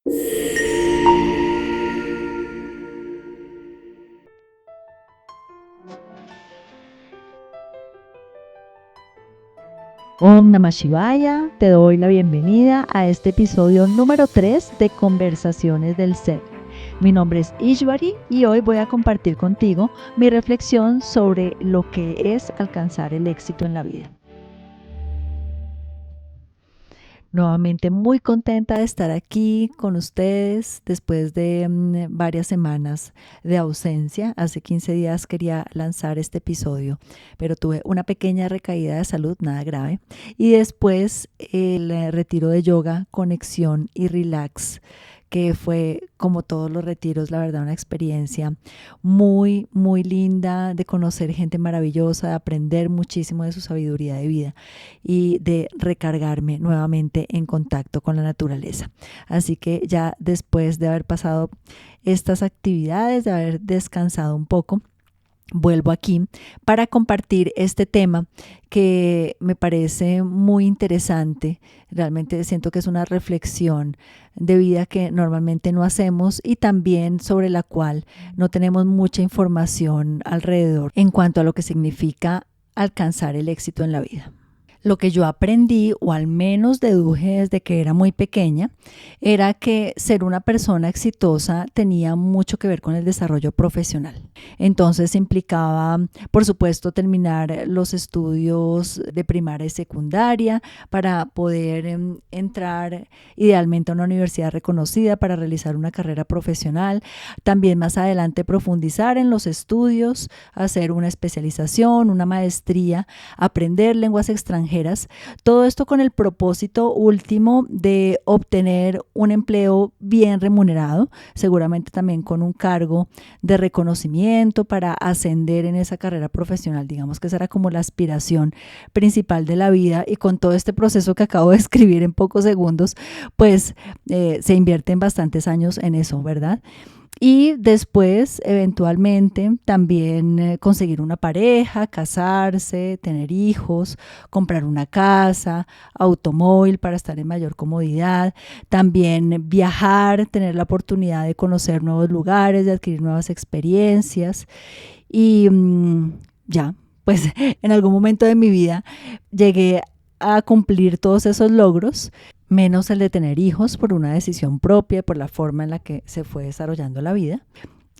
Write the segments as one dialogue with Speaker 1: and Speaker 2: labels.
Speaker 1: Om Namah Shivaya, te doy la bienvenida a este episodio número 3 de Conversaciones del Ser. Mi nombre es Ishvari y hoy voy a compartir contigo mi reflexión sobre lo que es alcanzar el éxito en la vida. Nuevamente muy contenta de estar aquí con ustedes después de varias semanas de ausencia. Hace 15 días quería lanzar este episodio, pero tuve una pequeña recaída de salud, nada grave. Y después el retiro de yoga, conexión y relax, que fue, como todos los retiros, la verdad, una experiencia muy, muy linda de conocer gente maravillosa, de aprender muchísimo de su sabiduría de vida y de recargarme nuevamente en contacto con la naturaleza. Así que ya después de haber pasado estas actividades, de haber descansado un poco, vuelvo aquí para compartir este tema que me parece muy interesante. Realmente siento que es una reflexión de vida que normalmente no hacemos y también sobre la cual no tenemos mucha información alrededor en cuanto a lo que significa alcanzar el éxito en la vida. Lo que yo aprendí, o al menos deduje desde que era muy pequeña, era que ser una persona exitosa tenía mucho que ver con el desarrollo profesional. Entonces implicaba, por supuesto, terminar los estudios de primaria y secundaria para poder entrar idealmente a una universidad reconocida para realizar una carrera profesional. También más adelante profundizar en los estudios, hacer una especialización, una maestría, aprender lenguas extranjeras. Todo esto con el propósito último de obtener un empleo bien remunerado, seguramente también con un cargo de reconocimiento para ascender en esa carrera profesional. Digamos que esa era como la aspiración principal de la vida, y con todo este proceso que acabo de escribir en pocos segundos, pues se invierten bastantes años en eso, ¿verdad? Y después, eventualmente, también conseguir una pareja, casarse, tener hijos, comprar una casa, automóvil para estar en mayor comodidad, también viajar, tener la oportunidad de conocer nuevos lugares, de adquirir nuevas experiencias. Y ya, pues en algún momento de mi vida llegué a cumplir todos esos logros, menos el de tener hijos por una decisión propia, por la forma en la que se fue desarrollando la vida.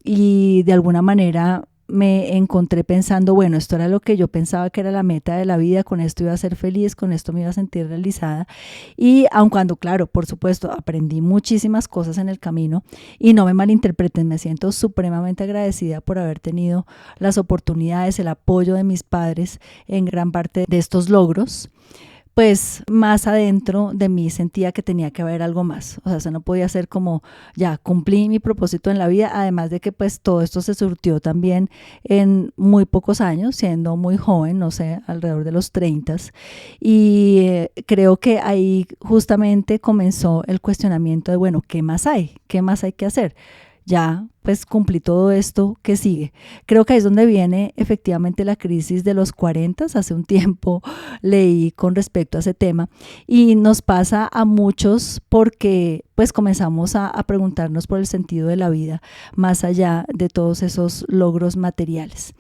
Speaker 1: Y de alguna manera me encontré pensando, bueno, esto era lo que yo pensaba que era la meta de la vida, con esto iba a ser feliz, con esto me iba a sentir realizada. Y aun cuando, claro, por supuesto, aprendí muchísimas cosas en el camino, y no me malinterpreten, me siento supremamente agradecida por haber tenido las oportunidades, el apoyo de mis padres en gran parte de estos logros. Pues más adentro de mí sentía que tenía que haber algo más. O sea, eso no podía ser como, ya cumplí mi propósito en la vida, además de que pues todo esto se surtió también en muy pocos años, siendo muy joven, no sé, alrededor de los 30. Y creo que ahí justamente comenzó el cuestionamiento de, bueno, ¿qué más hay? ¿Qué más hay que hacer? Ya pues cumplí todo esto, ¿qué sigue? Creo que ahí es donde viene efectivamente la crisis de los 40. Hace un tiempo leí con respecto a ese tema, y nos pasa a muchos porque pues comenzamos a preguntarnos por el sentido de la vida más allá de todos esos logros materiales.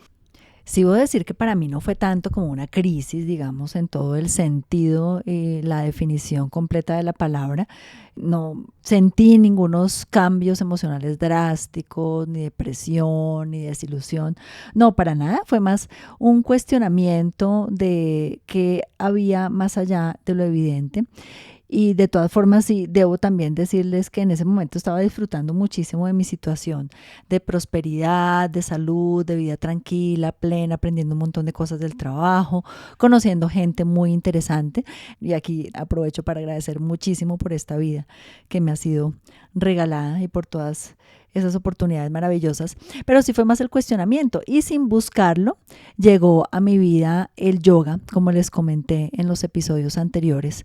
Speaker 1: Sí, voy a decir que para mí no fue tanto como una crisis, digamos, en todo el sentido y la definición completa de la palabra. No sentí ningunos cambios emocionales drásticos, ni depresión, ni desilusión. No, para nada. Fue más un cuestionamiento de qué había más allá de lo evidente. Y de todas formas, sí, debo también decirles que en ese momento estaba disfrutando muchísimo de mi situación de prosperidad, de salud, de vida tranquila, plena, aprendiendo un montón de cosas del trabajo, conociendo gente muy interesante. Y aquí aprovecho para agradecer muchísimo por esta vida que me ha sido regalada y por todas esas oportunidades maravillosas. Pero sí fue más el cuestionamiento, y sin buscarlo llegó a mi vida el yoga, como les comenté en los episodios anteriores.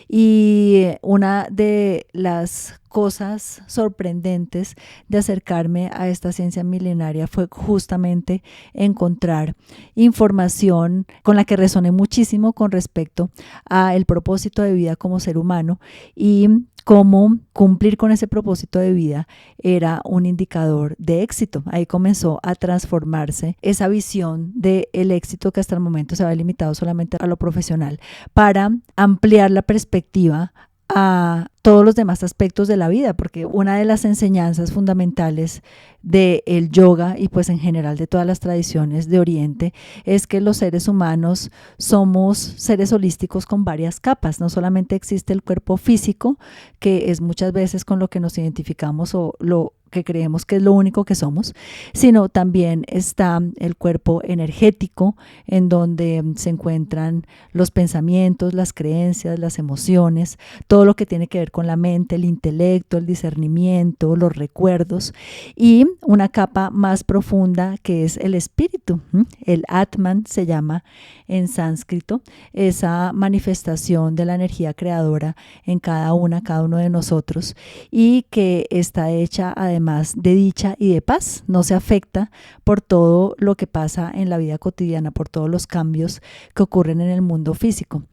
Speaker 1: Y una de las cosas sorprendentes de acercarme a esta ciencia milenaria fue justamente encontrar información con la que resoné muchísimo con respecto a el propósito de vida como ser humano, y cómo cumplir con ese propósito de vida era un indicador de éxito. Ahí comenzó a transformarse esa visión del éxito que hasta el momento se había limitado solamente a lo profesional, para ampliar la perspectiva a todos los demás aspectos de la vida, porque una de las enseñanzas fundamentales del yoga y pues en general de todas las tradiciones de Oriente es que los seres humanos somos seres holísticos con varias capas. No solamente existe el cuerpo físico, que es muchas veces con lo que nos identificamos o lo que creemos que es lo único que somos, sino también está el cuerpo energético, en donde se encuentran los pensamientos, las creencias, las emociones, todo lo que tiene que ver con la mente, el intelecto, el discernimiento, los recuerdos, y una capa más profunda que es el espíritu. El Atman se llama en sánscrito, esa manifestación de la energía creadora en cada uno de nosotros, y que está hecha además de dicha y de paz. No se afecta por todo lo que pasa en la vida cotidiana, por todos los cambios que ocurren en el mundo físico.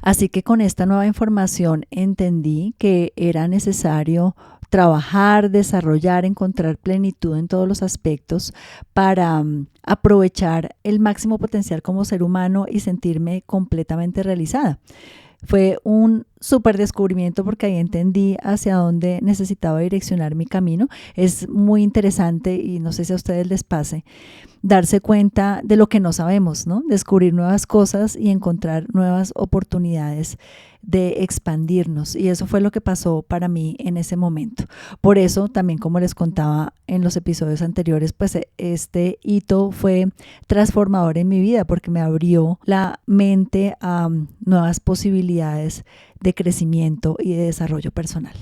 Speaker 1: Así que con esta nueva información entendí que era necesario trabajar, desarrollar, encontrar plenitud en todos los aspectos para aprovechar el máximo potencial como ser humano y sentirme completamente realizada. Fue un súper descubrimiento porque ahí entendí hacia dónde necesitaba direccionar mi camino. Es muy interesante, y no sé si a ustedes les pase, darse cuenta de lo que no sabemos, ¿no? Descubrir nuevas cosas y encontrar nuevas oportunidades de expandirnos, y eso fue lo que pasó para mí en ese momento. Por eso también, como les contaba en los episodios anteriores, pues este hito fue transformador en mi vida porque me abrió la mente a nuevas posibilidades de crecimiento y de desarrollo personal.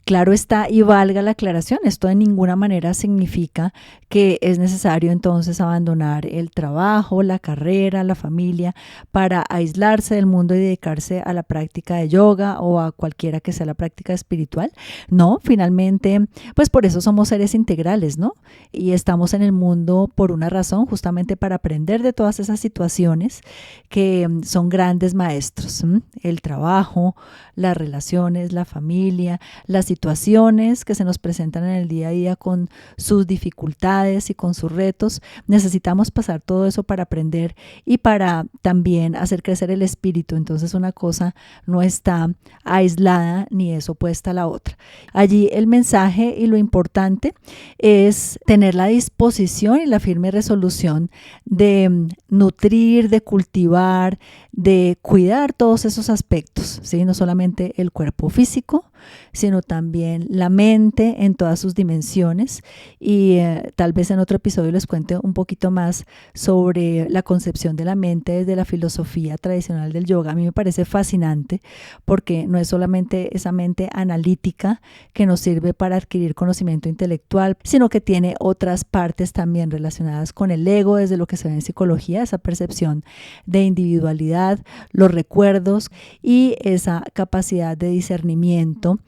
Speaker 1: Claro está, y valga la aclaración, esto de ninguna manera significa que es necesario entonces abandonar el trabajo, la carrera, la familia para aislarse del mundo y dedicarse a la práctica de yoga o a cualquiera que sea la práctica espiritual. No, finalmente, pues por eso somos seres integrales, ¿no? Y estamos en el mundo por una razón, justamente para aprender de todas esas situaciones que son grandes maestros. El trabajo, las relaciones, la familia, las situaciones que se nos presentan en el día a día con sus dificultades y con sus retos. Necesitamos pasar todo eso para aprender y para también hacer crecer el espíritu. Entonces una cosa no está aislada ni es opuesta a la otra. Allí el mensaje y lo importante es tener la disposición y la firme resolución de nutrir, de cultivar, de cuidar todos esos aspectos, ¿sí? No solamente el cuerpo físico, sino también la mente en todas sus dimensiones. Y tal vez en otro episodio les cuente un poquito más sobre la concepción de la mente desde la filosofía tradicional del yoga. A mí me parece fascinante porque no es solamente esa mente analítica que nos sirve para adquirir conocimiento intelectual, sino que tiene otras partes también relacionadas con el ego, desde lo que se ve en psicología, esa percepción de individualidad, los recuerdos y esa capacidad de discernimiento,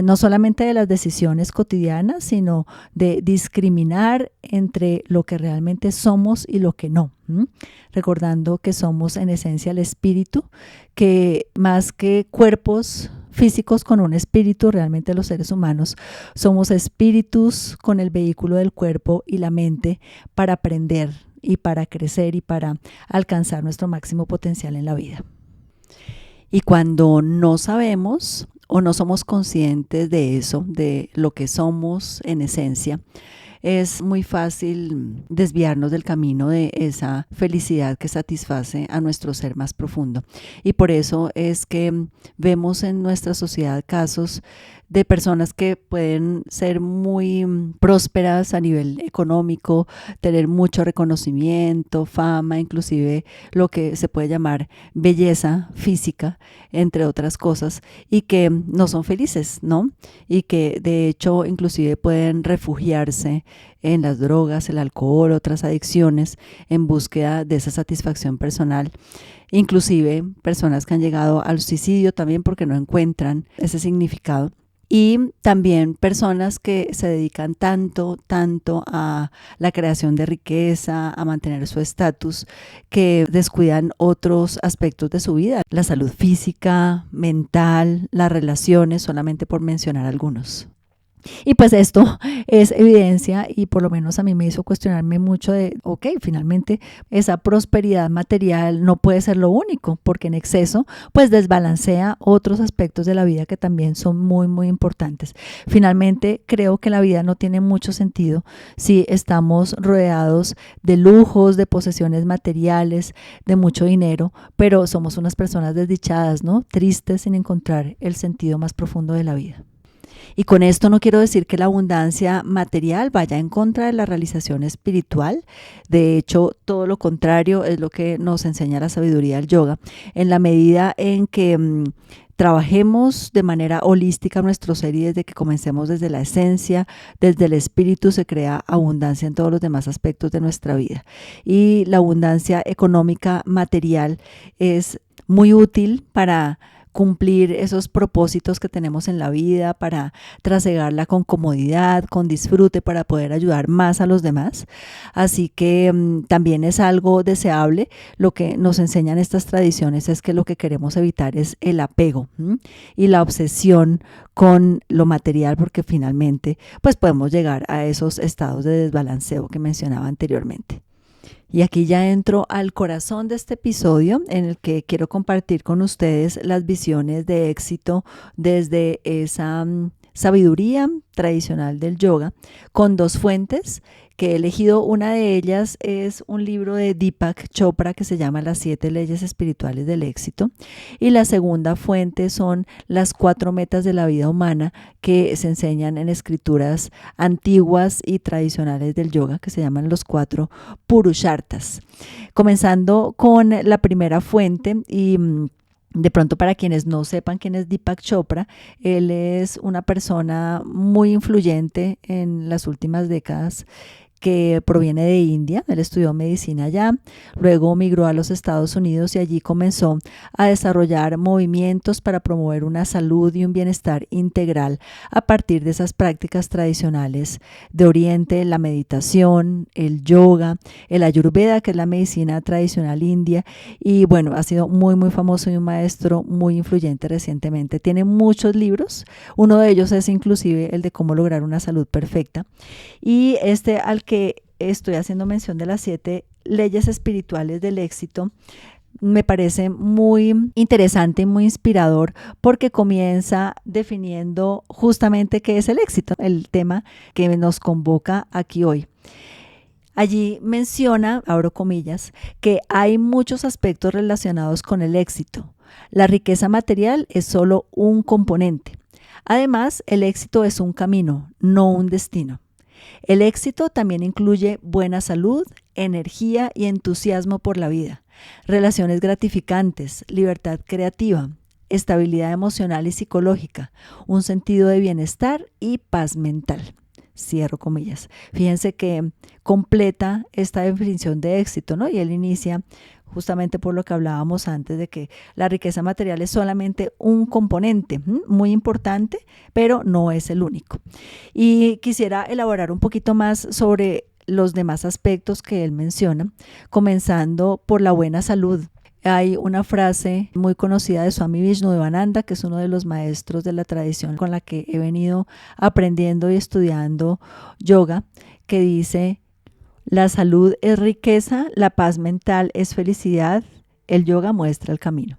Speaker 1: no solamente de las decisiones cotidianas, sino de discriminar entre lo que realmente somos y lo que no. Recordando que somos en esencia el espíritu, que más que cuerpos físicos con un espíritu, realmente los seres humanos somos espíritus con el vehículo del cuerpo y la mente para aprender y para crecer y para alcanzar nuestro máximo potencial en la vida. Y cuando no sabemos o no somos conscientes de eso, de lo que somos en esencia, es muy fácil desviarnos del camino de esa felicidad que satisface a nuestro ser más profundo. Y por eso es que vemos en nuestra sociedad casos de personas que pueden ser muy prósperas a nivel económico, tener mucho reconocimiento, fama, inclusive lo que se puede llamar belleza física, entre otras cosas, y que no son felices, ¿no? Y que de hecho inclusive pueden refugiarse en las drogas, el alcohol, otras adicciones en búsqueda de esa satisfacción personal. Inclusive personas que han llegado al suicidio también porque no encuentran ese significado. Y también personas que se dedican tanto a la creación de riqueza, a mantener su estatus, que descuidan otros aspectos de su vida, la salud física, mental, las relaciones, solamente por mencionar algunos. Y pues esto es evidencia y por lo menos a mí me hizo cuestionarme mucho de, ok, finalmente esa prosperidad material no puede ser lo único, porque en exceso pues desbalancea otros aspectos de la vida que también son muy importantes. Finalmente creo que la vida no tiene mucho sentido si estamos rodeados de lujos, de posesiones materiales, de mucho dinero, pero somos unas personas desdichadas, ¿no? Tristes sin encontrar el sentido más profundo de la vida. Y con esto no quiero decir que la abundancia material vaya en contra de la realización espiritual. De hecho, todo lo contrario es lo que nos enseña la sabiduría del yoga. En la medida en que trabajemos de manera holística nuestro ser y desde que comencemos desde la esencia, desde el espíritu, se crea abundancia en todos los demás aspectos de nuestra vida. Y la abundancia económica material es muy útil para cumplir esos propósitos que tenemos en la vida, para trasegarla con comodidad, con disfrute, para poder ayudar más a los demás. Así que también es algo deseable. Lo que nos enseñan estas tradiciones es que lo que queremos evitar es el apego y la obsesión con lo material, porque finalmente pues podemos llegar a esos estados de desbalanceo que mencionaba anteriormente. Y aquí ya entro al corazón de este episodio en el que quiero compartir con ustedes las visiones de éxito desde esa sabiduría tradicional del yoga con dos fuentes que he elegido. Una de ellas es un libro de Deepak Chopra que se llama Las 7 leyes espirituales del éxito, y la segunda fuente son las 4 metas de la vida humana que se enseñan en escrituras antiguas y tradicionales del yoga, que se llaman los 4 Purusharthas. Comenzando con la primera fuente, y de pronto, para quienes no sepan quién es Deepak Chopra, él es una persona muy influyente en las últimas décadas, que proviene de India. Él estudió medicina allá, luego migró a los Estados Unidos y allí comenzó a desarrollar movimientos para promover una salud y un bienestar integral a partir de esas prácticas tradicionales de Oriente, la meditación, el yoga, el ayurveda, que es la medicina tradicional india. Y bueno, ha sido muy famoso y un maestro muy influyente recientemente. Tiene muchos libros, uno de ellos es inclusive el de cómo lograr una salud perfecta. Y este al que estoy haciendo mención de las 7 leyes espirituales del éxito, me parece muy interesante y muy inspirador, porque comienza definiendo justamente qué es el éxito, el tema que nos convoca aquí hoy. Allí menciona, abro comillas, que hay muchos aspectos relacionados con el éxito. La riqueza material es solo un componente. Además, el éxito es un camino, no un destino. El éxito también incluye buena salud, energía y entusiasmo por la vida, relaciones gratificantes, libertad creativa, estabilidad emocional y psicológica, un sentido de bienestar y paz mental. Cierro comillas. Fíjense que completa esta definición de éxito, ¿no? Y él inicia justamente por lo que hablábamos antes, de que la riqueza material es solamente un componente muy importante, pero no es el único. Y quisiera elaborar un poquito más sobre los demás aspectos que él menciona, comenzando por la buena salud. Hay una frase muy conocida de Swami Vishnudevananda, que es uno de los maestros de la tradición con la que he venido aprendiendo y estudiando yoga, que dice: la salud es riqueza, la paz mental es felicidad, el yoga muestra el camino.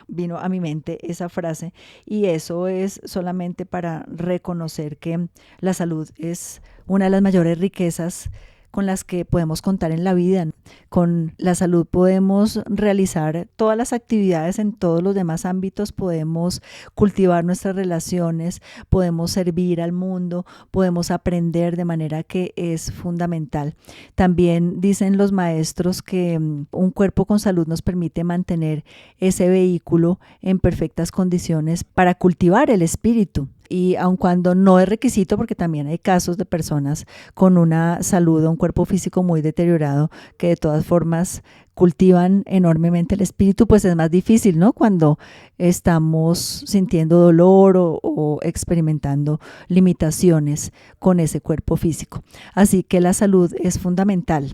Speaker 1: Vino a mi mente esa frase, y eso es solamente para reconocer que la salud es una de las mayores riquezas con las que podemos contar en la vida. Con la salud podemos realizar todas las actividades en todos los demás ámbitos, podemos cultivar nuestras relaciones, podemos servir al mundo, podemos aprender, de manera que es fundamental. También dicen los maestros que un cuerpo con salud nos permite mantener ese vehículo en perfectas condiciones para cultivar el espíritu y aun cuando no es requisito, porque también hay casos de personas con una salud o un cuerpo físico muy deteriorado que de todas formas cultivan enormemente el espíritu, pues es más difícil, ¿no? Cuando estamos sintiendo dolor o experimentando limitaciones con ese cuerpo físico. Así que la salud es fundamental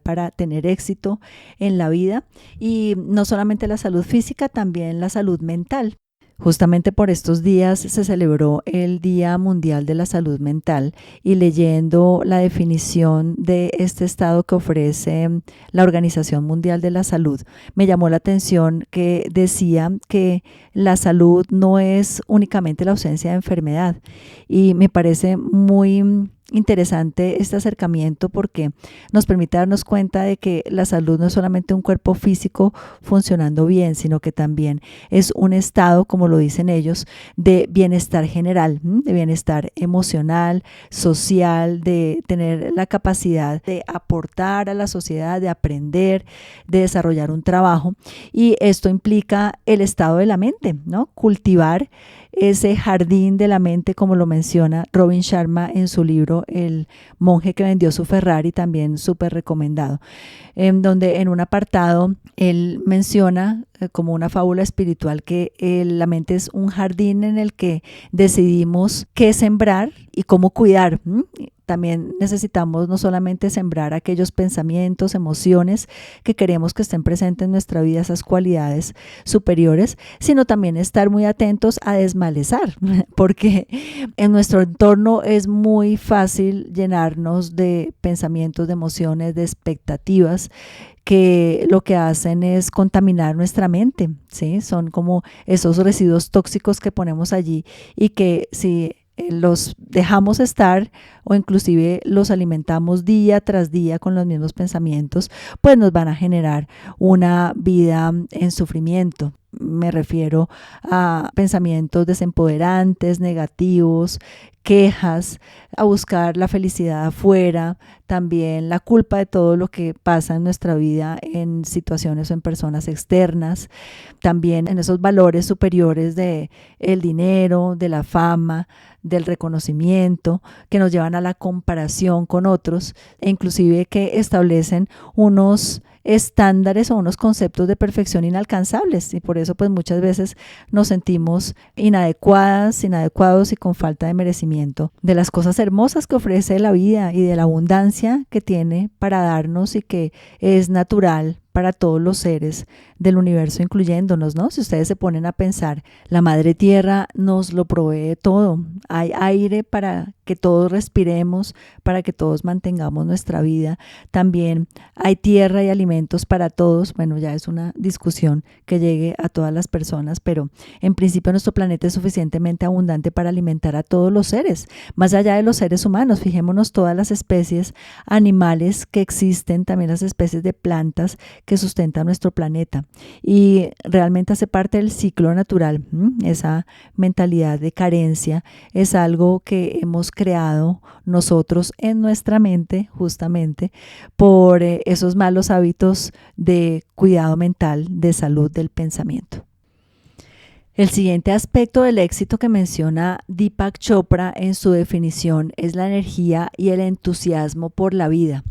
Speaker 1: para tener éxito en la vida, y no solamente la salud física, también la salud mental. Justamente por estos días se celebró el Día Mundial de la Salud Mental, y leyendo la definición de este estado que ofrece la Organización Mundial de la Salud, me llamó la atención que decía que la salud no es únicamente la ausencia de enfermedad, y me parece muy interesante este acercamiento porque nos permite darnos cuenta de que la salud no es solamente un cuerpo físico funcionando bien, sino que también es un estado, como lo dicen ellos, de bienestar general, de bienestar emocional, social, de tener la capacidad de aportar a la sociedad, de aprender, de desarrollar un trabajo. Y esto implica el estado de la mente, ¿no? Cultivar ese jardín de la mente, como lo menciona Robin Sharma en su libro El monje que vendió su Ferrari, también súper recomendado, en donde en un apartado él menciona como una fábula espiritual que la mente es un jardín en el que decidimos qué sembrar y cómo cuidar. También necesitamos no solamente sembrar aquellos pensamientos, emociones que queremos que estén presentes en nuestra vida, esas cualidades superiores, sino también estar muy atentos a desmalezar, porque en nuestro entorno es muy fácil llenarnos de pensamientos, de emociones, de expectativas que lo que hacen es contaminar nuestra mente, ¿sí? Son como esos residuos tóxicos que ponemos allí y que si los dejamos estar o inclusive los alimentamos día tras día con los mismos pensamientos, pues nos van a generar una vida en sufrimiento. Me refiero a pensamientos desempoderantes, negativos, quejas, a buscar la felicidad afuera, también la culpa de todo lo que pasa en nuestra vida en situaciones o en personas externas, también en esos valores superiores de el dinero, de la fama, del reconocimiento, que nos llevan a la comparación con otros e inclusive que establecen unos estándares o unos conceptos de perfección inalcanzables, y por eso pues muchas veces nos sentimos inadecuadas, inadecuados y con falta de merecimiento de las cosas hermosas que ofrece la vida y de la abundancia que tiene para darnos y que es natural para todos los seres del universo, incluyéndonos, ¿no? Si ustedes se ponen a pensar, la madre tierra nos lo provee todo. Hay aire para que todos respiremos, para que todos mantengamos nuestra vida. También hay tierra y alimentos para todos. Bueno, ya es una discusión que llegue a todas las personas, pero en principio nuestro planeta es suficientemente abundante para alimentar a todos los seres, más allá de los seres humanos. Fijémonos todas las especies animales que existen, también las especies de plantas que sustenta nuestro planeta, y realmente hace parte del ciclo natural. Esa mentalidad de carencia es algo que hemos creado nosotros en nuestra mente justamente por esos malos hábitos de cuidado mental, de salud del pensamiento. El siguiente aspecto del éxito que menciona Deepak Chopra en su definición es la energía y el entusiasmo por la vida.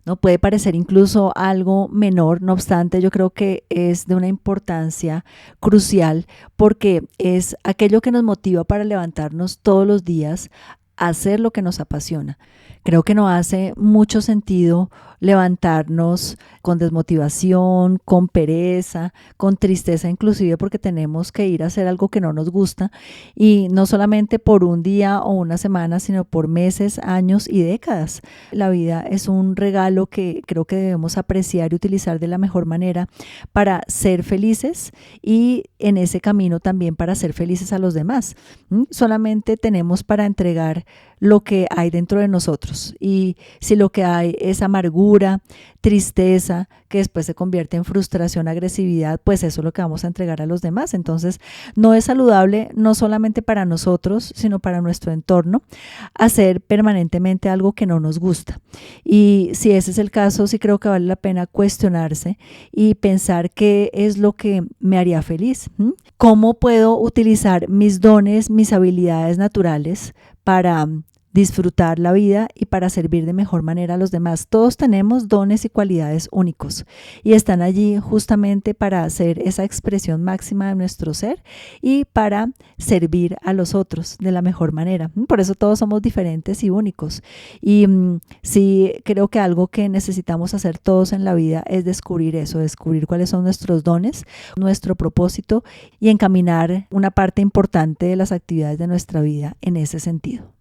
Speaker 1: ¿No? Puede parecer incluso algo menor, no obstante, yo creo que es de una importancia crucial porque es aquello que nos motiva para levantarnos todos los días a hacer lo que nos apasiona. Creo que no hace mucho sentido levantarnos con desmotivación, con pereza, con tristeza inclusive porque tenemos que ir a hacer algo que no nos gusta, y no solamente por un día o una semana, sino por meses, años y décadas. La vida es un regalo que creo que debemos apreciar y utilizar de la mejor manera para ser felices y en ese camino también para ser felices a los demás. Solamente tenemos para entregar lo que hay dentro de nosotros. Y si lo que hay es amargura, tristeza, que después se convierte en frustración, agresividad, pues eso es lo que vamos a entregar a los demás. Entonces, no es saludable, no solamente para nosotros, sino para nuestro entorno, hacer permanentemente algo que no nos gusta. Y si ese es el caso, sí creo que vale la pena cuestionarse y pensar qué es lo que me haría feliz. ¿Cómo puedo utilizar mis dones, mis habilidades naturales para disfrutar la vida y para servir de mejor manera a los demás? Todos tenemos dones y cualidades únicos y están allí justamente para hacer esa expresión máxima de nuestro ser y para servir a los otros de la mejor manera. Por eso todos somos diferentes y únicos. Y sí, creo que algo que necesitamos hacer todos en la vida es descubrir eso, descubrir cuáles son nuestros dones, nuestro propósito y encaminar una parte importante de las actividades de nuestra vida en ese sentido.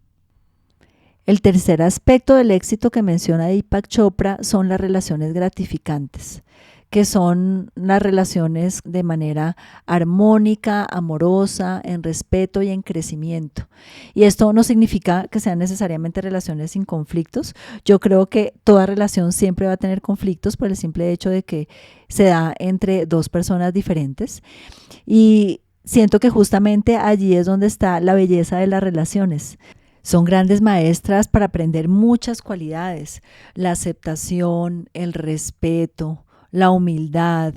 Speaker 1: El tercer aspecto del éxito que menciona Deepak Chopra son las relaciones gratificantes, que son las relaciones de manera armónica, amorosa, en respeto y en crecimiento. Y esto no significa que sean necesariamente relaciones sin conflictos. Yo creo que toda relación siempre va a tener conflictos por el simple hecho de que se da entre dos personas diferentes. Y siento que justamente allí es donde está la belleza de las relaciones. Son grandes maestras para aprender muchas cualidades: la aceptación, el respeto, la humildad,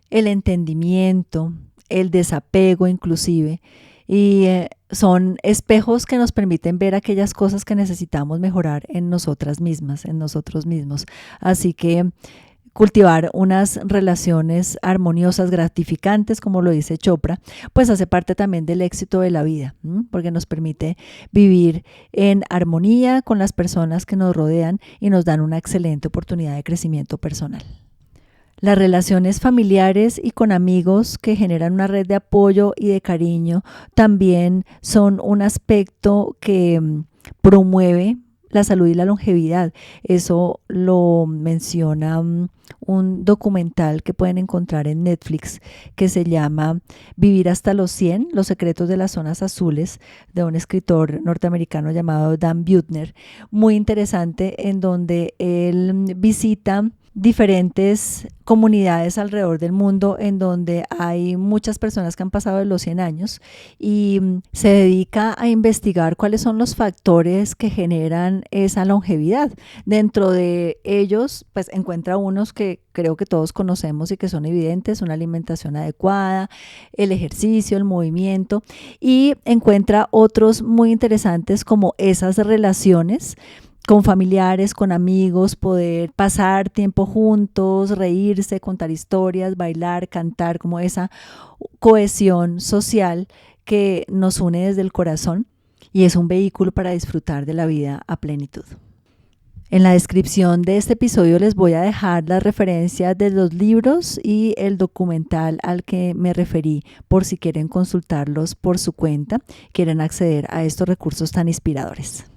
Speaker 1: el entendimiento, el desapego inclusive. Y son espejos que nos permiten ver aquellas cosas que necesitamos mejorar en nosotras mismas, en nosotros mismos. Así que cultivar unas relaciones armoniosas, gratificantes, como lo dice Chopra, pues hace parte también del éxito de la vida, porque nos permite vivir en armonía con las personas que nos rodean y nos dan una excelente oportunidad de crecimiento personal. Las relaciones familiares y con amigos que generan una red de apoyo y de cariño también son un aspecto que promueve la salud y la longevidad. Eso lo menciona un documental que pueden encontrar en Netflix que se llama Vivir hasta los 100, los secretos de las zonas azules, de un escritor norteamericano llamado Dan Buettner. Muy interesante, en donde él visita diferentes comunidades alrededor del mundo en donde hay muchas personas que han pasado de los 100 años y se dedica a investigar cuáles son los factores que generan esa longevidad. Dentro de ellos, pues encuentra unos que creo que todos conocemos y que son evidentes: una alimentación adecuada, el ejercicio, el movimiento, y encuentra otros muy interesantes como esas relaciones con familiares, con amigos, poder pasar tiempo juntos, reírse, contar historias, bailar, cantar, como esa cohesión social que nos une desde el corazón y es un vehículo para disfrutar de la vida a plenitud. En la descripción de este episodio les voy a dejar las referencias de los libros y el documental al que me referí, por si quieren consultarlos por su cuenta, quieren acceder a estos recursos tan inspiradores.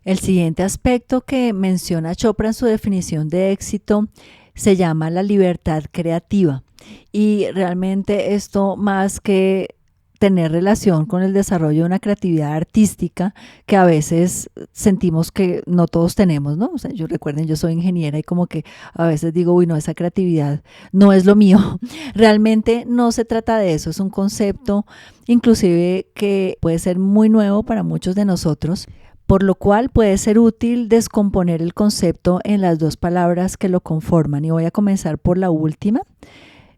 Speaker 1: El siguiente aspecto que menciona Chopra en su definición de éxito se llama la libertad creativa. Y realmente esto, más que tener relación con el desarrollo de una creatividad artística que a veces sentimos que no todos tenemos, ¿no? O sea, recuerden, yo soy ingeniera y como que a veces digo, uy, no, esa creatividad no es lo mío. Realmente no se trata de eso, es un concepto inclusive que puede ser muy nuevo para muchos de nosotros, por lo cual puede ser útil descomponer el concepto en las dos palabras que lo conforman. Y voy a comenzar por la última.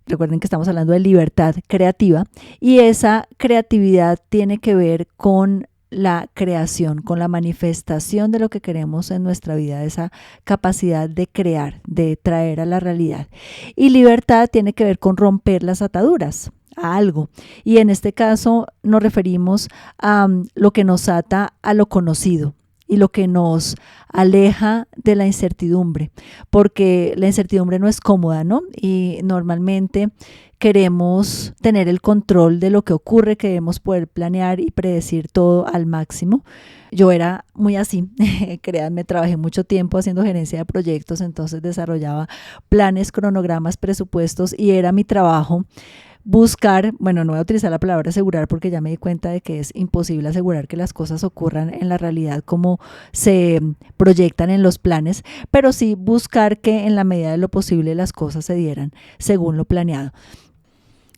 Speaker 1: Recuerden que estamos hablando de libertad creativa y esa creatividad tiene que ver con la creación, con la manifestación de lo que queremos en nuestra vida, esa capacidad de crear, de traer a la realidad. Y libertad tiene que ver con romper las ataduras a algo. Y en este caso nos referimos a lo que nos ata a lo conocido y lo que nos aleja de la incertidumbre, porque la incertidumbre no es cómoda, ¿no? Y normalmente queremos tener el control de lo que ocurre, queremos poder planear y predecir todo al máximo. Yo era muy así, créanme, trabajé mucho tiempo haciendo gerencia de proyectos, entonces desarrollaba planes, cronogramas, presupuestos y era mi trabajo buscar, bueno, no voy a utilizar la palabra asegurar porque ya me di cuenta de que es imposible asegurar que las cosas ocurran en la realidad como se proyectan en los planes, pero sí buscar que en la medida de lo posible las cosas se dieran según lo planeado.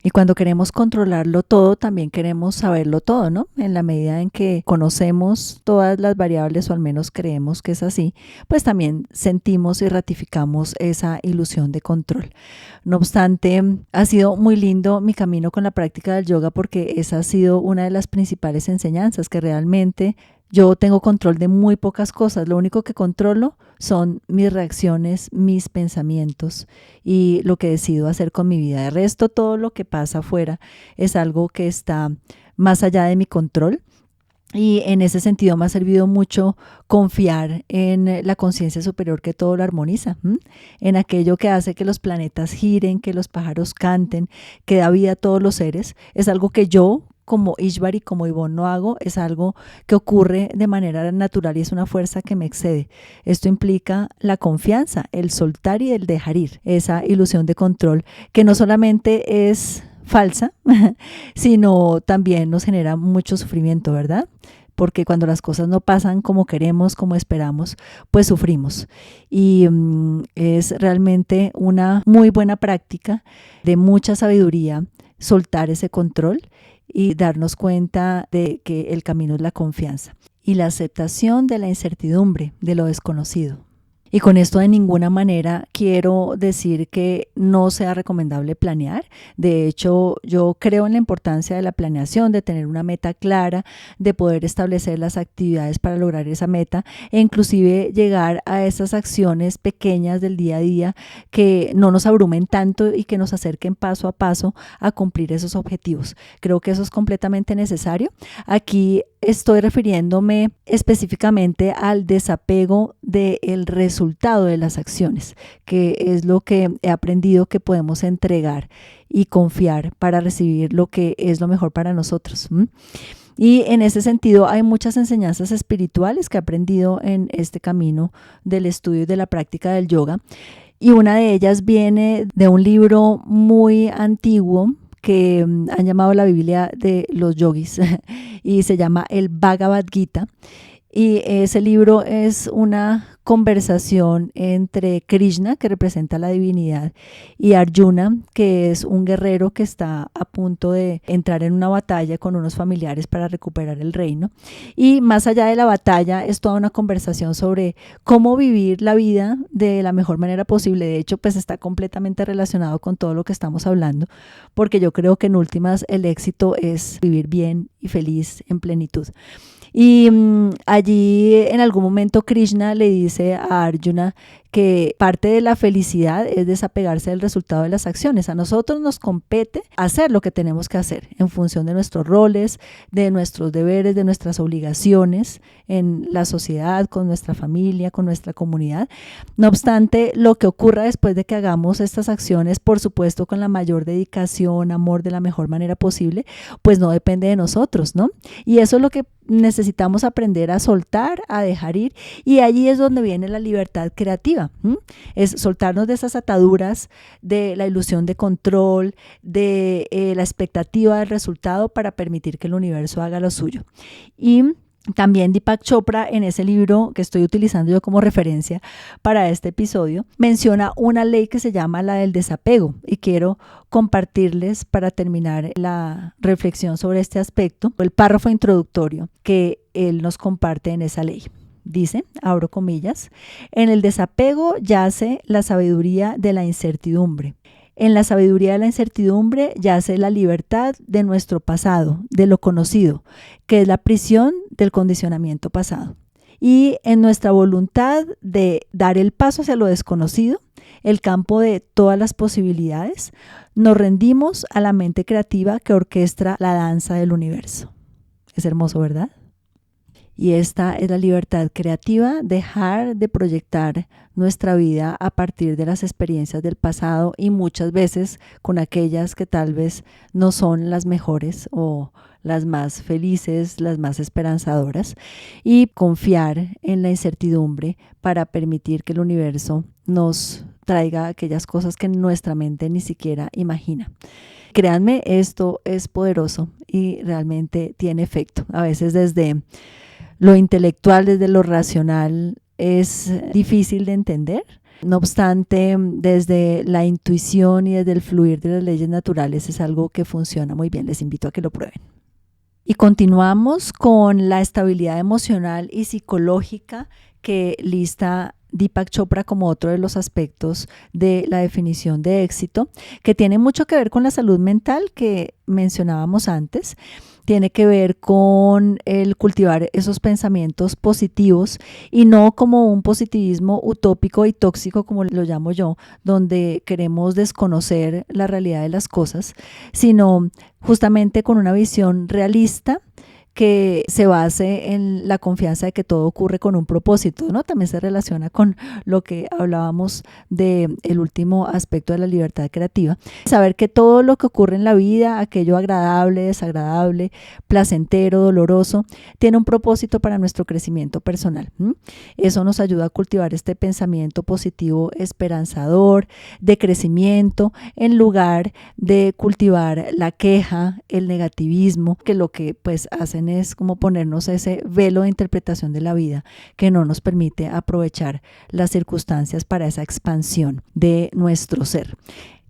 Speaker 1: Y cuando queremos controlarlo todo, también queremos saberlo todo, ¿no? En la medida en que conocemos todas las variables, o al menos creemos que es así, pues también sentimos y ratificamos esa ilusión de control. No obstante, ha sido muy lindo mi camino con la práctica del yoga porque esa ha sido una de las principales enseñanzas, que realmente yo tengo control de muy pocas cosas. Lo único que controlo son mis reacciones, mis pensamientos y lo que decido hacer con mi vida. De resto, todo lo que pasa afuera es algo que está más allá de mi control. Y en ese sentido me ha servido mucho confiar en la conciencia superior que todo lo armoniza, en aquello que hace que los planetas giren, que los pájaros canten, que da vida a todos los seres. Es algo que yo, como Ishvar y como Ivonne, no hago, es algo que ocurre de manera natural y es una fuerza que me excede. Esto implica la confianza, el soltar y el dejar ir, esa ilusión de control que no solamente es falsa, sino también nos genera mucho sufrimiento, ¿verdad? Porque cuando las cosas no pasan como queremos, como esperamos, pues sufrimos. Y es realmente una muy buena práctica de mucha sabiduría soltar ese control y darnos cuenta de que el camino es la confianza y la aceptación de la incertidumbre, de lo desconocido. Y con esto de ninguna manera quiero decir que no sea recomendable planear. De hecho, yo creo en la importancia de la planeación, de tener una meta clara, de poder establecer las actividades para lograr esa meta e inclusive llegar a esas acciones pequeñas del día a día que no nos abrumen tanto y que nos acerquen paso a paso a cumplir esos objetivos. Creo que eso es completamente necesario. Aquí estoy refiriéndome específicamente al desapego del resultado de las acciones, que es lo que he aprendido que podemos entregar y confiar para recibir lo que es lo mejor para nosotros. Y en ese sentido hay muchas enseñanzas espirituales que he aprendido en este camino del estudio y de la práctica del yoga. Y una de ellas viene de un libro muy antiguo que han llamado la Biblia de los yogis y se llama el Bhagavad Gita. Y ese libro es una conversación entre Krishna, que representa la divinidad, y Arjuna, que es un guerrero que está a punto de entrar en una batalla con unos familiares para recuperar el reino. Y más allá de la batalla es toda una conversación sobre cómo vivir la vida de la mejor manera posible. De hecho, pues está completamente relacionado con todo lo que estamos hablando, porque yo creo que en últimas el éxito es vivir bien y feliz en plenitud. Y allí en algún momento Krishna le dice a Arjuna que parte de la felicidad es desapegarse del resultado de las acciones. A nosotros nos compete hacer lo que tenemos que hacer en función de nuestros roles, de nuestros deberes, de nuestras obligaciones en la sociedad, con nuestra familia, con nuestra comunidad. No obstante, lo que ocurra después de que hagamos estas acciones, por supuesto con la mayor dedicación, amor, de la mejor manera posible, pues no depende de nosotros, ¿no? Y eso es lo que necesitamos aprender a soltar, a dejar ir, y allí es donde viene la libertad creativa. Es soltarnos de esas ataduras, de la ilusión de control, de la expectativa del resultado para permitir que el universo haga lo suyo. Y también Deepak Chopra, en ese libro que estoy utilizando yo como referencia para este episodio, menciona una ley que se llama la del desapego, y quiero compartirles para terminar la reflexión sobre este aspecto el párrafo introductorio que él nos comparte en esa ley. Dice, abro comillas, en el desapego yace la sabiduría de la incertidumbre. En la sabiduría de la incertidumbre yace la libertad de nuestro pasado, de lo conocido, que es la prisión del condicionamiento pasado. Y en nuestra voluntad de dar el paso hacia lo desconocido, el campo de todas las posibilidades, nos rendimos a la mente creativa que orquestra la danza del universo. Es hermoso, ¿verdad? Y esta es la libertad creativa, dejar de proyectar nuestra vida a partir de las experiencias del pasado y muchas veces con aquellas que tal vez no son las mejores o las más felices, las más esperanzadoras, y confiar en la incertidumbre para permitir que el universo nos traiga aquellas cosas que nuestra mente ni siquiera imagina. Créanme, esto es poderoso y realmente tiene efecto. A veces desde lo intelectual, desde lo racional, es difícil de entender. No obstante, desde la intuición y desde el fluir de las leyes naturales es algo que funciona muy bien. Les invito a que lo prueben. Y continuamos con la estabilidad emocional y psicológica que lista Deepak Chopra como otro de los aspectos de la definición de éxito, que tiene mucho que ver con la salud mental que mencionábamos antes. Tiene que ver con el cultivar esos pensamientos positivos y no como un positivismo utópico y tóxico, como lo llamo yo, donde queremos desconocer la realidad de las cosas, sino justamente con una visión realista que se base en la confianza de que todo ocurre con un propósito, ¿no? También se relaciona con lo que hablábamos del último aspecto de la libertad creativa. Saber que todo lo que ocurre en la vida, aquello agradable, desagradable, placentero, doloroso, tiene un propósito para nuestro crecimiento personal. Eso nos ayuda a cultivar este pensamiento positivo, esperanzador, de crecimiento, en lugar de cultivar la queja, el negativismo, que lo que pues hacen es como ponernos ese velo de interpretación de la vida que no nos permite aprovechar las circunstancias para esa expansión de nuestro ser.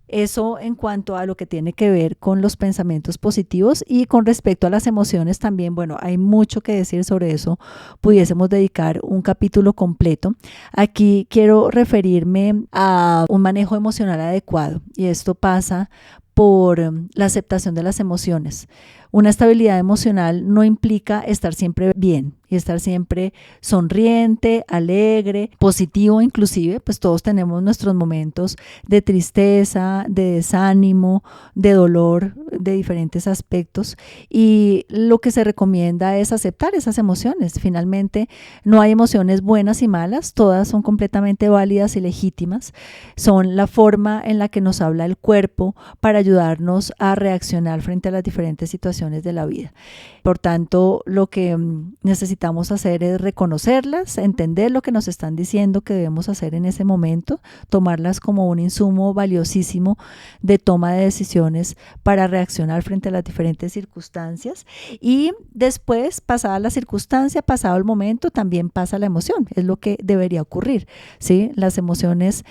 Speaker 1: Eso en cuanto a lo que tiene que ver con los pensamientos positivos, y con respecto a las emociones también, bueno, hay mucho que decir sobre eso, pudiésemos dedicar un capítulo completo. Aquí quiero referirme a un manejo emocional adecuado, y esto pasa por la aceptación de las emociones. Una estabilidad emocional no implica estar siempre bien y estar siempre sonriente, alegre, positivo inclusive, pues todos tenemos nuestros momentos de tristeza, de desánimo, de dolor, de diferentes aspectos, y lo que se recomienda es aceptar esas emociones. Finalmente, no hay emociones buenas y malas, todas son completamente válidas y legítimas, son la forma en la que nos habla el cuerpo para ayudarnos a reaccionar frente a las diferentes situaciones de la vida. Por tanto, lo que necesitamos hacer es reconocerlas, entender lo que nos están diciendo que debemos hacer en ese momento, tomarlas como un insumo valiosísimo de toma de decisiones para reaccionar frente a las diferentes circunstancias, y después, pasada la circunstancia, pasado el momento, también pasa la emoción. Es lo que debería ocurrir, ¿sí? Las emociones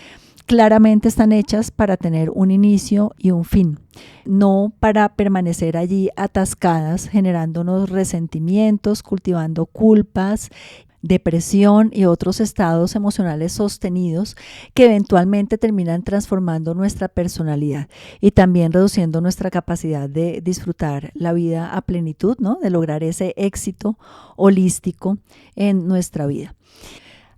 Speaker 1: claramente están hechas para tener un inicio y un fin, no para permanecer allí atascadas, generándonos resentimientos, cultivando culpas, depresión y otros estados emocionales sostenidos que eventualmente terminan transformando nuestra personalidad y también reduciendo nuestra capacidad de disfrutar la vida a plenitud, ¿no? De lograr ese éxito holístico en nuestra vida.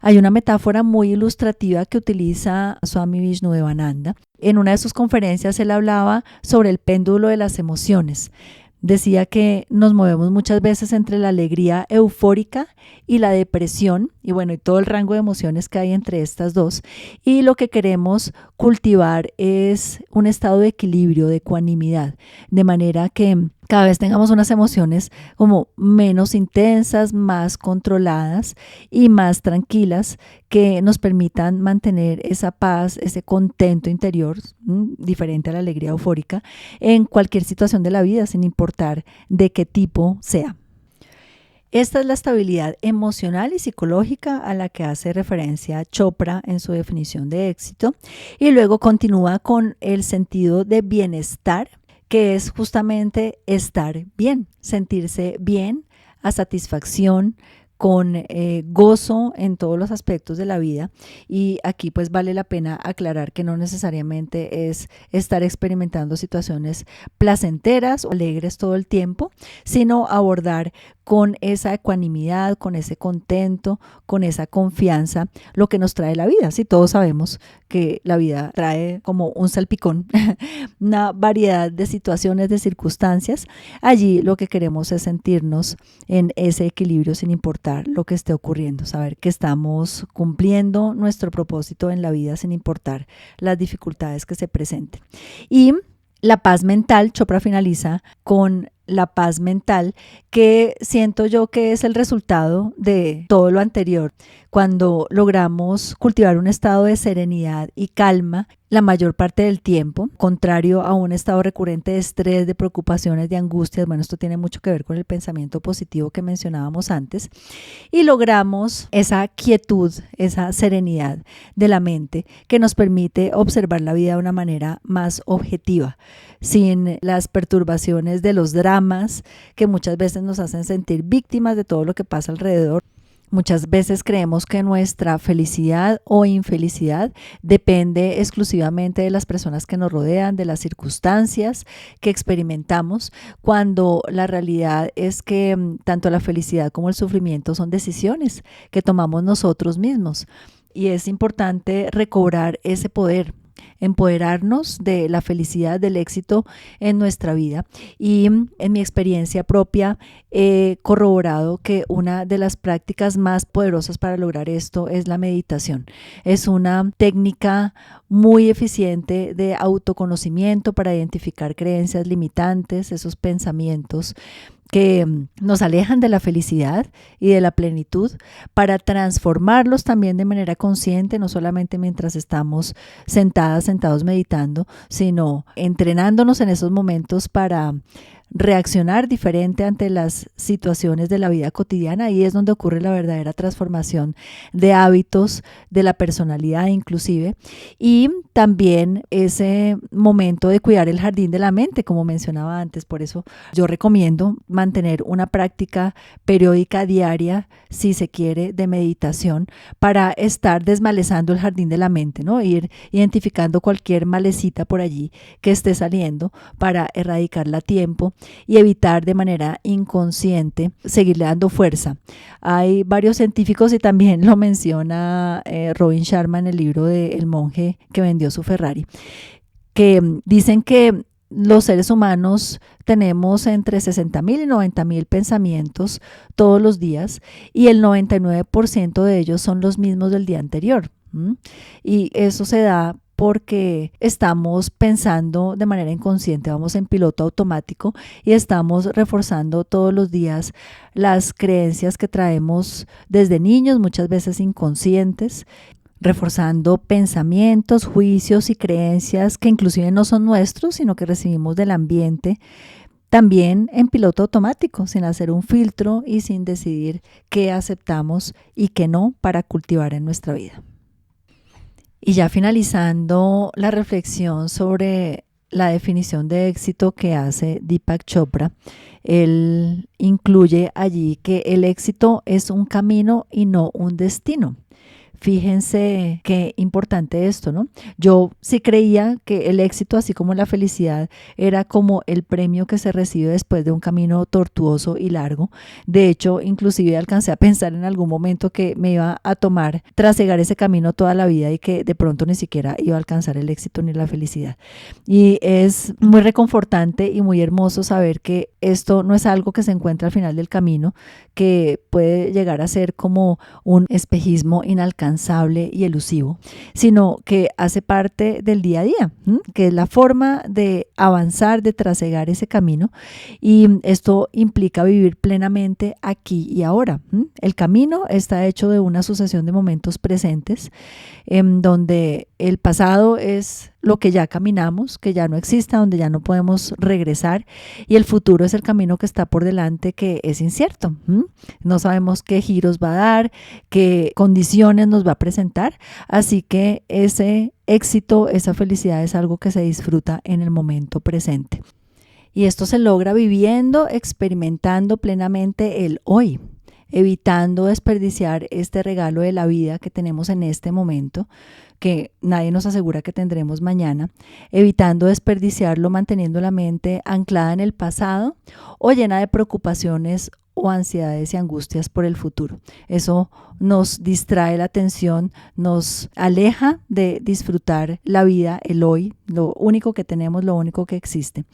Speaker 1: Hay una metáfora muy ilustrativa que utiliza Swami Vishnudevananda. En una de sus conferencias él hablaba sobre el péndulo de las emociones. Decía que nos movemos muchas veces entre la alegría eufórica y la depresión, y bueno, y todo el rango de emociones que hay entre estas dos. Y lo que queremos cultivar es un estado de equilibrio, de ecuanimidad, de manera que cada vez tengamos unas emociones como menos intensas, más controladas y más tranquilas, que nos permitan mantener esa paz, ese contento interior, diferente a la alegría eufórica, en cualquier situación de la vida, sin importar de qué tipo sea. Esta es la estabilidad emocional y psicológica a la que hace referencia Chopra en su definición de éxito, y luego continúa con el sentido de bienestar, que es justamente estar bien, sentirse bien, a satisfacción, con gozo en todos los aspectos de la vida. Y aquí pues vale la pena aclarar que no necesariamente es estar experimentando situaciones placenteras o alegres todo el tiempo, sino abordar con esa ecuanimidad, con ese contento, con esa confianza, lo que nos trae la vida. Sí, todos sabemos que la vida trae como un salpicón, una variedad de situaciones, de circunstancias. Allí lo que queremos es sentirnos en ese equilibrio sin importar lo que esté ocurriendo, saber que estamos cumpliendo nuestro propósito en la vida sin importar las dificultades que se presenten. Y la paz mental, Chopra finaliza con la paz mental, que siento yo que es el resultado de todo lo anterior. Cuando logramos cultivar un estado de serenidad y calma la mayor parte del tiempo, contrario a un estado recurrente de estrés, de preocupaciones, de angustias, bueno, esto tiene mucho que ver con el pensamiento positivo que mencionábamos antes, y logramos esa quietud, esa serenidad de la mente que nos permite observar la vida de una manera más objetiva, sin las perturbaciones de los dramas que muchas veces nos hacen sentir víctimas de todo lo que pasa alrededor. Muchas veces creemos que nuestra felicidad o infelicidad depende exclusivamente de las personas que nos rodean, de las circunstancias que experimentamos, cuando la realidad es que tanto la felicidad como el sufrimiento son decisiones que tomamos nosotros mismos. Y es importante recobrar ese poder, empoderarnos de la felicidad, del éxito en nuestra vida. Y en mi experiencia propia he corroborado que una de las prácticas más poderosas para lograr esto es la meditación. Es una técnica muy eficiente de autoconocimiento para identificar creencias limitantes, esos pensamientos que nos alejan de la felicidad y de la plenitud, para transformarlos también de manera consciente, no solamente mientras estamos sentados meditando, sino entrenándonos en esos momentos para reaccionar diferente ante las situaciones de la vida cotidiana. Ahí es donde ocurre la verdadera transformación de hábitos, de la personalidad inclusive, y también ese momento de cuidar el jardín de la mente, como mencionaba antes. Por eso yo recomiendo mantener una práctica periódica diaria, si se quiere, de meditación, para estar desmalezando el jardín de la mente, ¿no? Ir identificando cualquier malecita por allí que esté saliendo para erradicarla a tiempo y evitar de manera inconsciente seguirle dando fuerza. Hay varios científicos, y también lo menciona Robin Sharma en el libro de El monje que vendió su Ferrari, que dicen que los seres humanos tenemos entre 60,000 y 90,000 pensamientos todos los días, y el 99% de ellos son los mismos del día anterior. Y eso se da porque estamos pensando de manera inconsciente, vamos en piloto automático y estamos reforzando todos los días las creencias que traemos desde niños, muchas veces inconscientes, reforzando pensamientos, juicios y creencias que inclusive no son nuestros, sino que recibimos del ambiente, también en piloto automático, sin hacer un filtro y sin decidir qué aceptamos y qué no para cultivar en nuestra vida. Y ya finalizando la reflexión sobre la definición de éxito que hace Deepak Chopra, él incluye allí que el éxito es un camino y no un destino. Fíjense qué importante esto, ¿no? Yo sí creía que el éxito, así como la felicidad, era como el premio que se recibe después de un camino tortuoso y largo. De hecho, inclusive alcancé a pensar en algún momento que me iba a tomar trasegar ese camino toda la vida y que de pronto ni siquiera iba a alcanzar el éxito ni la felicidad. Y es muy reconfortante y muy hermoso saber que esto no es algo que se encuentra al final del camino, que puede llegar a ser como un espejismo inalcanzable y elusivo, sino que hace parte del día a día, que es la forma de avanzar, de trasegar ese camino, y esto implica vivir plenamente aquí y ahora. El camino está hecho de una sucesión de momentos presentes, donde el pasado es lo que ya caminamos, que ya no exista, donde ya no podemos regresar, y el futuro es el camino que está por delante, que es incierto. No sabemos qué giros va a dar, qué condiciones nos va a presentar, así que ese éxito, esa felicidad es algo que se disfruta en el momento presente. Y esto se logra viviendo, experimentando plenamente el hoy, evitando desperdiciar este regalo de la vida que tenemos en este momento, que nadie nos asegura que tendremos mañana, evitando desperdiciarlo manteniendo la mente anclada en el pasado o llena de preocupaciones o ansiedades y angustias por el futuro. Eso nos distrae la atención, nos aleja de disfrutar la vida, el hoy, lo único que tenemos, lo único que existe.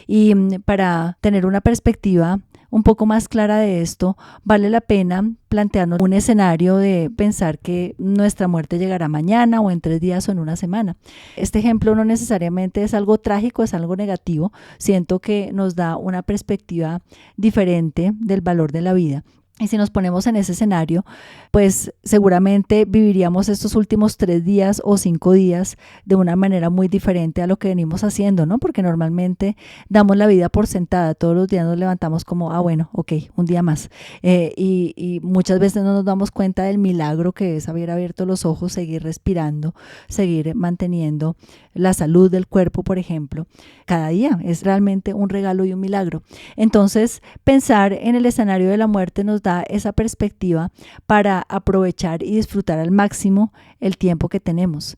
Speaker 1: Y para tener una perspectiva un poco más clara de esto, vale la pena plantearnos un escenario de pensar que nuestra muerte llegará mañana o en 3 días o en una semana. Este ejemplo no necesariamente es algo trágico, es algo negativo. Siento que nos da una perspectiva diferente del valor de la vida. Y si nos ponemos en ese escenario, pues seguramente viviríamos estos últimos 3 días o 5 días de una manera muy diferente a lo que venimos haciendo, ¿no? Porque normalmente damos la vida por sentada, todos los días nos levantamos como, bueno, ok, un día más. Y muchas veces no nos damos cuenta del milagro que es haber abierto los ojos, seguir respirando, seguir manteniendo la salud del cuerpo, por ejemplo. Cada día es realmente un regalo y un milagro. Entonces, pensar en el escenario de la muerte nos da esa perspectiva para aprovechar y disfrutar al máximo el tiempo que tenemos.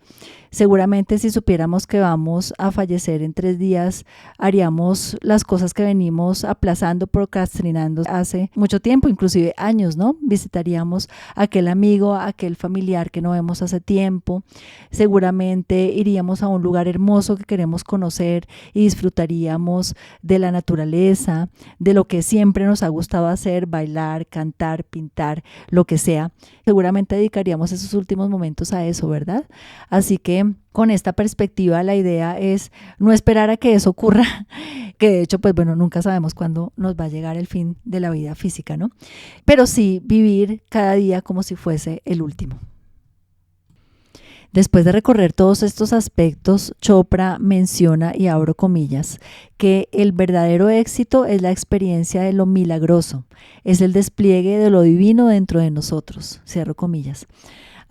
Speaker 1: Seguramente si supiéramos que vamos a fallecer en 3 días, haríamos las cosas que venimos aplazando, procrastinando hace mucho tiempo, inclusive años, ¿no? Visitaríamos a aquel amigo, a aquel familiar que no vemos hace tiempo. Seguramente iríamos a un lugar hermoso que queremos conocer y disfrutaríamos de la naturaleza, de lo que siempre nos ha gustado hacer, bailar, cantar, pintar, lo que sea. Seguramente dedicaríamos esos últimos momentos a eso, ¿verdad? Así que con esta perspectiva la idea es no esperar a que eso ocurra, que de hecho pues bueno, nunca sabemos cuándo nos va a llegar el fin de la vida física, ¿no? Pero sí vivir cada día como si fuese el último. Después de recorrer todos estos aspectos, Chopra menciona, y abro comillas, que el verdadero éxito es la experiencia de lo milagroso, es el despliegue de lo divino dentro de nosotros, cierro comillas.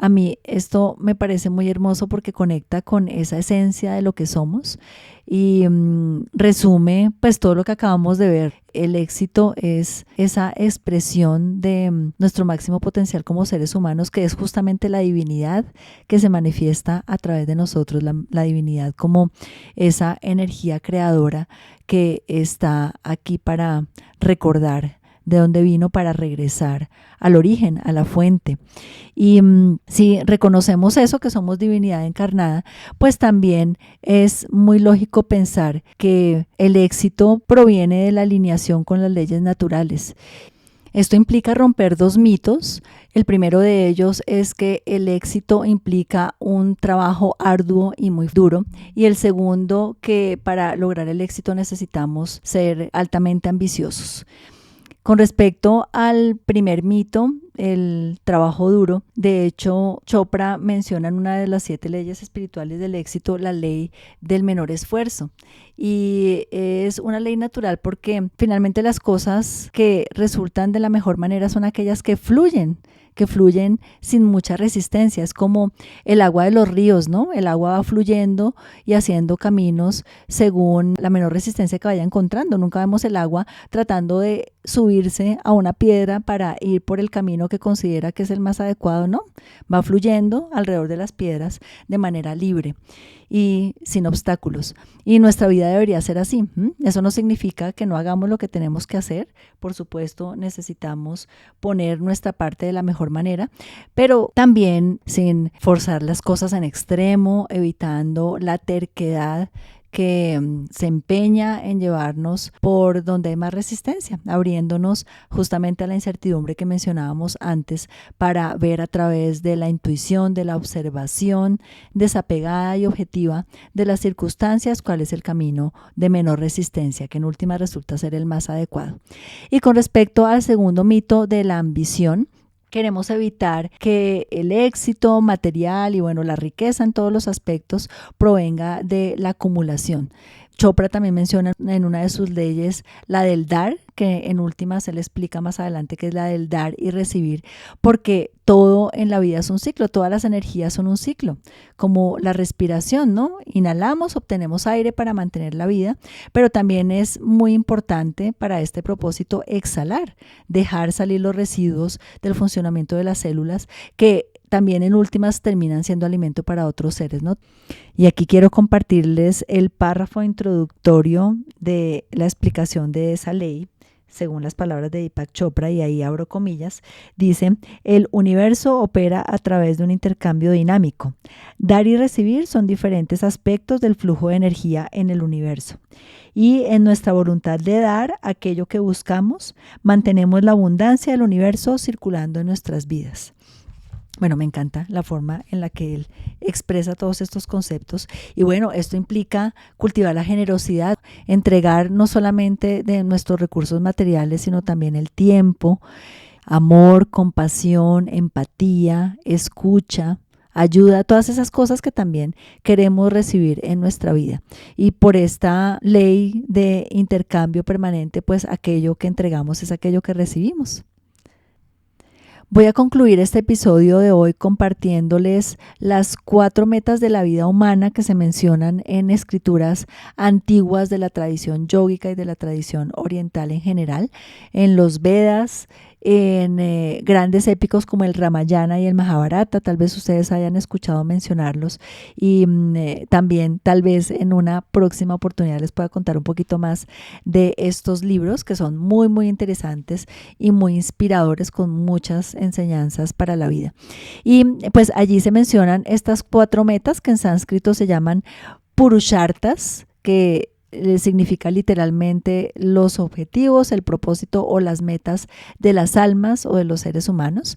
Speaker 1: A mí esto me parece muy hermoso porque conecta con esa esencia de lo que somos y resume pues todo lo que acabamos de ver. El éxito es esa expresión de nuestro máximo potencial como seres humanos, que es justamente la divinidad que se manifiesta a través de nosotros, la divinidad como esa energía creadora que está aquí para recordar de dónde vino, para regresar al origen, a la fuente. Y si reconocemos eso, que somos divinidad encarnada, pues también es muy lógico pensar que el éxito proviene de la alineación con las leyes naturales. Esto implica romper 2 mitos. El primero de ellos es que el éxito implica un trabajo arduo y muy duro. Y el segundo, que para lograr el éxito necesitamos ser altamente ambiciosos. Con respecto al primer mito, el trabajo duro, de hecho, Chopra menciona en una de las 7 leyes espirituales del éxito la ley del menor esfuerzo. Y es una ley natural porque finalmente las cosas que resultan de la mejor manera son aquellas que fluyen sin mucha resistencia. Es como el agua de los ríos, ¿no? El agua va fluyendo y haciendo caminos según la menor resistencia que vaya encontrando. Nunca vemos el agua tratando de subirse a una piedra para ir por el camino que considera que es el más adecuado, ¿no? Va fluyendo alrededor de las piedras de manera libre y sin obstáculos. Y nuestra vida debería ser así. Eso no significa que no hagamos lo que tenemos que hacer. Por supuesto, necesitamos poner nuestra parte de la mejor manera, pero también sin forzar las cosas en extremo, evitando la terquedad que se empeña en llevarnos por donde hay más resistencia, abriéndonos justamente a la incertidumbre que mencionábamos antes para ver a través de la intuición, de la observación desapegada y objetiva de las circunstancias cuál es el camino de menor resistencia, que en última resulta ser el más adecuado. Y con respecto al segundo mito de la ambición, queremos evitar que el éxito material y bueno, la riqueza en todos los aspectos provenga de la acumulación. Chopra también menciona en una de sus leyes la del dar, que en última se le explica más adelante que es la del dar y recibir, porque todo en la vida es un ciclo, todas las energías son un ciclo, como la respiración, ¿no? Inhalamos, obtenemos aire para mantener la vida, pero también es muy importante para este propósito exhalar, dejar salir los residuos del funcionamiento de las células que también en últimas terminan siendo alimento para otros seres, ¿no? Y aquí quiero compartirles el párrafo introductorio de la explicación de esa ley. según las palabras de Deepak Chopra, y ahí abro comillas, dice: el universo opera a través de un intercambio dinámico. Dar y recibir son diferentes aspectos del flujo de energía en el universo. Y en nuestra voluntad de dar aquello que buscamos, mantenemos la abundancia del universo circulando en nuestras vidas. Bueno, me encanta la forma en la que él expresa todos estos conceptos. Y bueno, esto implica cultivar la generosidad, entregar no solamente de nuestros recursos materiales, sino también el tiempo, amor, compasión, empatía, escucha, ayuda, todas esas cosas que también queremos recibir en nuestra vida. Y por esta ley de intercambio permanente, pues aquello que entregamos es aquello que recibimos. Voy a concluir este episodio de hoy compartiéndoles las 4 metas de la vida humana que se mencionan en escrituras antiguas de la tradición yógica y de la tradición oriental en general, en los Vedas, en grandes épicos como el Ramayana y el Mahabharata. Tal vez ustedes hayan escuchado mencionarlos, y también tal vez en una próxima oportunidad les pueda contar un poquito más de estos libros, que son muy muy interesantes y muy inspiradores, con muchas enseñanzas para la vida. Y pues allí se mencionan estas 4 metas que en sánscrito se llaman purushartas, que significa literalmente los objetivos, el propósito o las metas de las almas o de los seres humanos.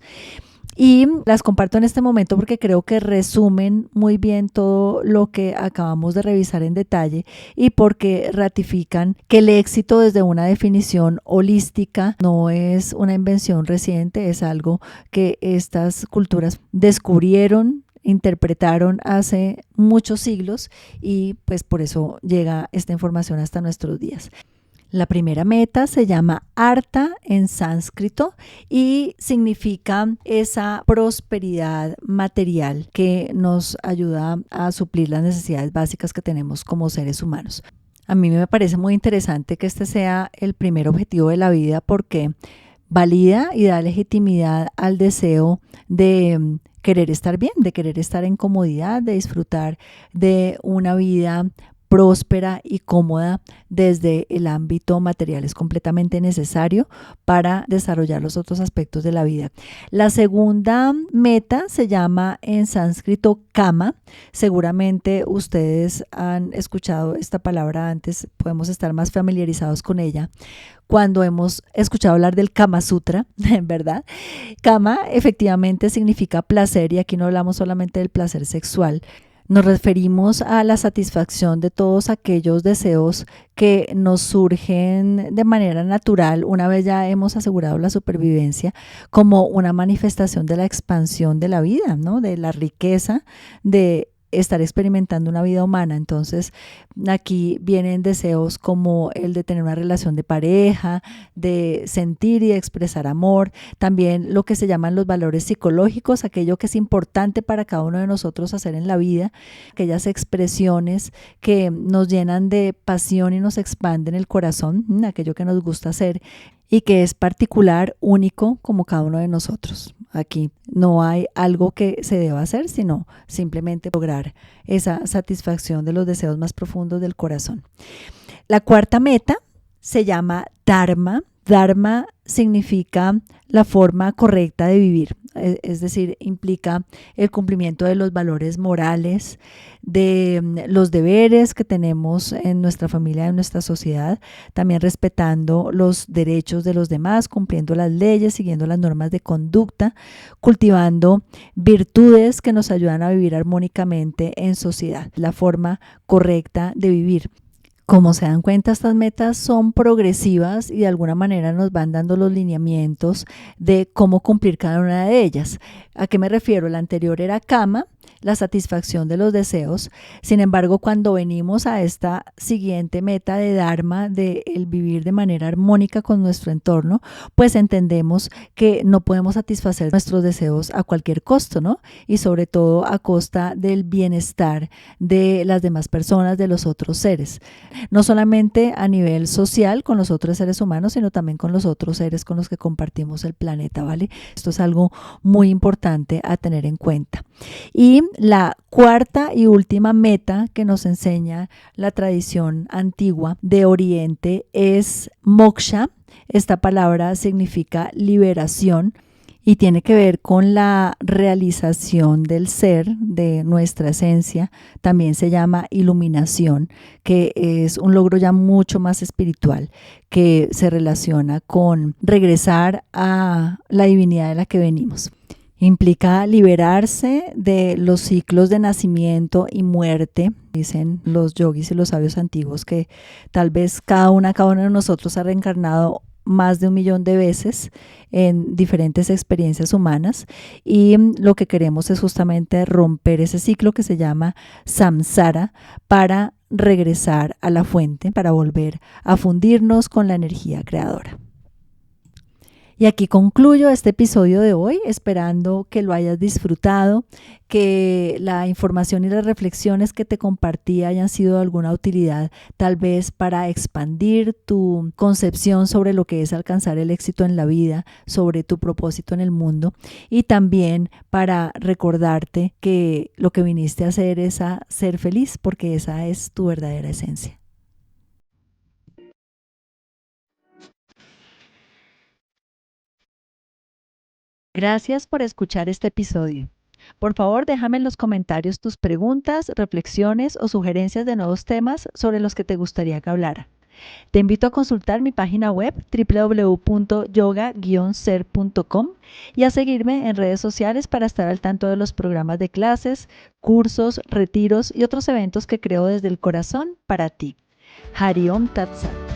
Speaker 1: Y las comparto en este momento porque creo que resumen muy bien todo lo que acabamos de revisar en detalle, y porque ratifican que el éxito desde una definición holística no es una invención reciente, es algo que estas culturas descubrieron, interpretaron hace muchos siglos, y pues por eso llega esta información hasta nuestros días. La primera meta se llama Artha en sánscrito y significa esa prosperidad material que nos ayuda a suplir las necesidades básicas que tenemos como seres humanos. A mí me parece muy interesante que este sea el primer objetivo de la vida, porque valida y da legitimidad al deseo de querer estar bien, de querer estar en comodidad, de disfrutar de una vida próspera y cómoda desde el ámbito material. Es completamente necesario para desarrollar los otros aspectos de la vida. La segunda meta se llama en sánscrito kama. Seguramente ustedes han escuchado esta palabra antes, podemos estar más familiarizados con ella cuando hemos escuchado hablar del Kama Sutra, ¿verdad? Kama efectivamente significa placer, y aquí no hablamos solamente del placer sexual. Nos referimos a la satisfacción de todos aquellos deseos que nos surgen de manera natural una vez ya hemos asegurado la supervivencia, como una manifestación de la expansión de la vida, ¿no? De la riqueza de estar experimentando una vida humana. Entonces aquí vienen deseos como el de tener una relación de pareja, de sentir y de expresar amor, también lo que se llaman los valores psicológicos, aquello que es importante para cada uno de nosotros hacer en la vida, aquellas expresiones que nos llenan de pasión y nos expanden el corazón, aquello que nos gusta hacer y que es particular, único como cada uno de nosotros. Aquí no hay algo que se deba hacer, sino simplemente lograr esa satisfacción de los deseos más profundos del corazón. La cuarta meta se llama Dharma. Dharma significa la forma correcta de vivir, es decir, implica el cumplimiento de los valores morales, de los deberes que tenemos en nuestra familia, en nuestra sociedad, también respetando los derechos de los demás, cumpliendo las leyes, siguiendo las normas de conducta, cultivando virtudes que nos ayudan a vivir armónicamente en sociedad, la forma correcta de vivir. Como se dan cuenta, estas metas son progresivas y de alguna manera nos van dando los lineamientos de cómo cumplir cada una de ellas. ¿A qué me refiero? La anterior era kama, la satisfacción de los deseos. Sin embargo, cuando venimos a esta siguiente meta de dharma, de el vivir de manera armónica con nuestro entorno, pues entendemos que no podemos satisfacer nuestros deseos a cualquier costo, ¿no? Y sobre todo a costa del bienestar de las demás personas, de los otros seres. No solamente a nivel social con los otros seres humanos, sino también con los otros seres con los que compartimos el planeta, ¿vale? Esto es algo muy importante a tener en cuenta. Y la cuarta y última meta que nos enseña la tradición antigua de Oriente es moksha. Esta palabra significa liberación y tiene que ver con la realización del ser, de nuestra esencia. También se llama iluminación, que es un logro ya mucho más espiritual, que se relaciona con regresar a la divinidad de la que venimos. Implica liberarse de los ciclos de nacimiento y muerte. Dicen los yogis y los sabios antiguos que tal vez cada uno de nosotros ha reencarnado más de 1.000.000 de veces en diferentes experiencias humanas, y lo que queremos es justamente romper ese ciclo que se llama samsara para regresar a la fuente, para volver a fundirnos con la energía creadora. Y aquí concluyo este episodio de hoy, esperando que lo hayas disfrutado, que la información y las reflexiones que te compartí hayan sido de alguna utilidad, tal vez para expandir tu concepción sobre lo que es alcanzar el éxito en la vida, sobre tu propósito en el mundo, y también para recordarte que lo que viniste a hacer es a ser feliz, porque esa es tu verdadera esencia. Gracias por escuchar este episodio. Por favor, déjame en los comentarios tus preguntas, reflexiones o sugerencias de nuevos temas sobre los que te gustaría que hablara. Te invito a consultar mi página web www.yoga-ser.com y a seguirme en redes sociales para estar al tanto de los programas de clases, cursos, retiros y otros eventos que creo desde el corazón para ti. Hari Om Tat Sat.